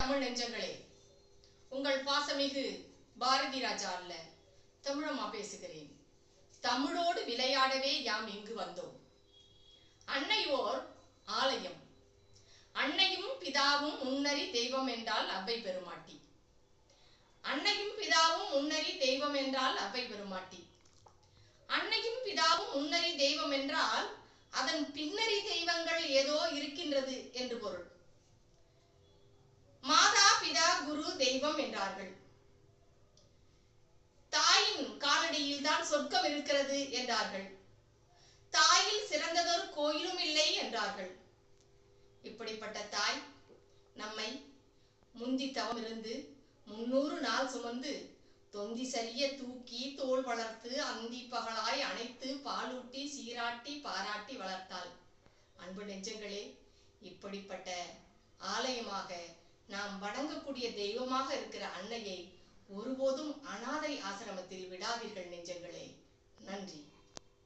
தமிழ் நெஞ்சங்களே, உங்கள் பாசமிகு பாரதி ராஜா அல்ல, தமிழம்மா பேசுகிறேன். தமிழோடு விளையாடவே யாம் இங்கு வந்தோம். அன்னை ஓர் ஆலயம். அன்னையும் பிதாவும் முன்னறி தெய்வம் என்றால் அவ்வை பெருமாட்டி. அன்னையும் பிதாவும் முன்னறி தெய்வம் என்றால் அவ்வை பெருமாட்டி. அன்னையும் பிதாவும் முன்னறி தெய்வம் என்றால் அதன் பின்னறி தெய்வங்கள் ஏதோ இருக்கின்றது என்று பொருள். மாதா பிதா குரு தெய்வம் என்றார்கள். தாயின் காலடியில் தான் சொர்க்கம் இருக்கிறது என்றார்கள். தாயில் சிறந்ததொரு கோயிலும் இல்லை என்றார்கள். இப்படிப்பட்ட தாய் நம்மை முந்தி தவம் இருந்து 300 நாள் சுமந்து தொந்தி சரிய தூக்கி தோள் வளர்த்து அந்தி பகலாய் அணைத்து பாலூட்டி சீராட்டி பாராட்டி வளர்த்தாள். அன்பு நெஞ்சங்களே, இப்படிப்பட்ட ஆலயமாக நாம் வணங்கக்கூடிய தெய்வமாக இருக்கிற அன்னையை ஒருபோதும் அனாதை ஆசிரமத்தில் விடாதீர்கள்.